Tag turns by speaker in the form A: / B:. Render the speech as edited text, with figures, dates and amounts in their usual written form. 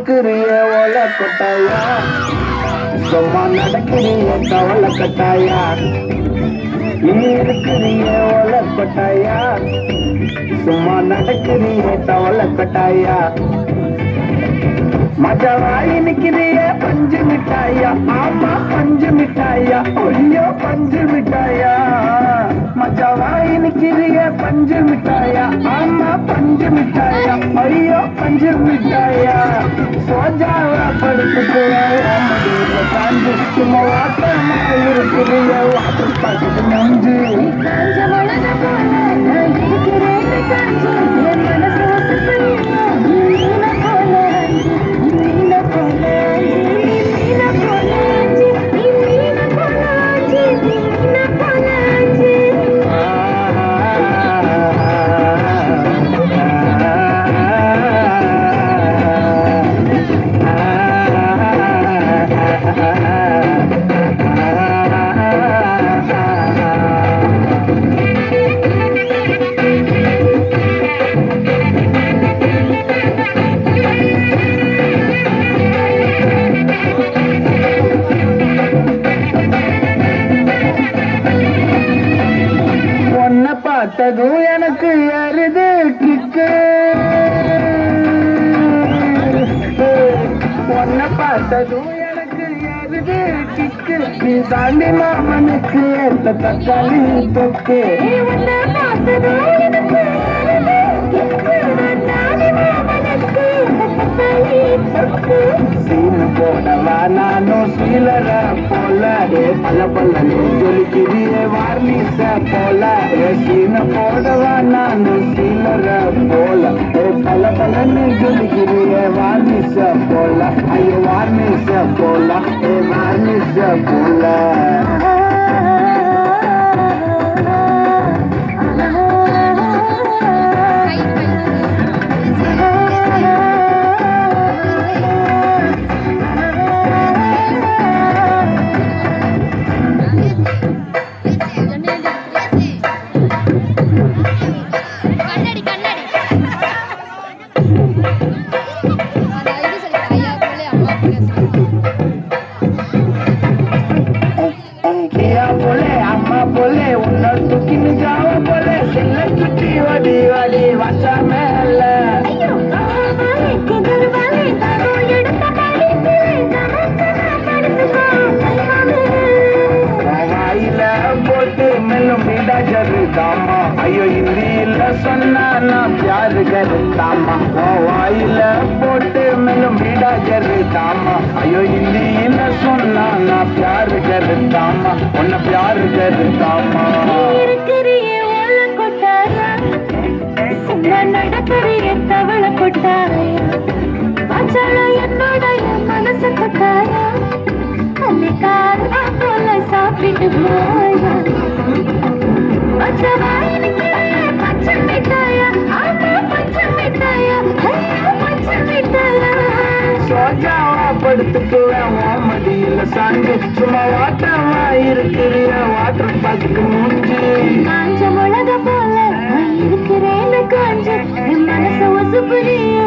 A: இருக்கிறிய ஓல கொட்டாயா, சும்மா நடக்கிறிய கவலை கட்டாயா. நீ இருக்கிறிய ஓல கொட்டாயா, சும்மா நடக்கிறிய தவளை கட்டாயா. மஜவாயி நிக்கிறிய பஞ்சு மிட்டாயா, ஆமா பஞ்சு மிட்டாயா, ஐயோ பஞ்சு மிட்டாயா. மஜவாயி நிக்கிறிய பஞ்சு மிட்டாயா, ஆமா பஞ்சு மிட்டாயா, ஐயோ பஞ்சு மிட்டாயா. சோஜாவா படுத்துக்குவேன் சாஞ்சு, சும்மா வாட்டமா இருக்கிறிய வாட்டர் பாக்கெட் நஞ்சு. பார்த்ததும் எனக்கு அருது கிக்கு, உன்னை பார்த்ததும் எனக்கு அருது கிக்கு. நீ தாண்டி மாமனுக்கு ஏத்த தக்காளி தொக்கு. சீனு போடவா நானும் சீலர போல, பல பல்லு ஜொலிக்கிறிய வார்னிச போல. சீனு போடவா நானும் சீலர போல, பல பல்லு ஜொலிக்கிறிய வார்னிச போல. ஐயோ வார்னிச போல, வார்னிச போல. அம்மா போலே உன்னை தூக்கின்னு ஜாவ போலே, சின்ன சுட்டி வடி வடி வச்சா மேல. வாயில போட்டு மெல்லும் மீடா ஜருதாமா, ஐயோ ஹிந்தியில சொன்னா நான் பியாரு கருதாமா. வாயில போட்டு மெல்லும் மீடா ஜருதாமா, ஐயோ ஹிந்தியில சொன்னா நான் பியாரு கருதாமா, உன்னை பியாரு கருதாமா.
B: நடக்கிறிய தவளை கொட்டாயா, என்னுடைய மனசு கொட்டாயா. அன்னைக்காரா போல சாப்பிட்டு போயா, பச்சை மிட்டாயா, ஆமா பச்சை மிட்டாயா, பச்சை மிட்டாயா.
A: சோஜாவா படுத்துக்குவேன் மடியில சாஞ்சு, சும்மா வாட்டமா இருக்கிறிய வாட்டர் பாக்கெட் மூச்சு.
B: காஞ்ச மிளகா போல இருக்கிறேன்னு காஞ்சு, என் மனச ஒசுப்புறியே.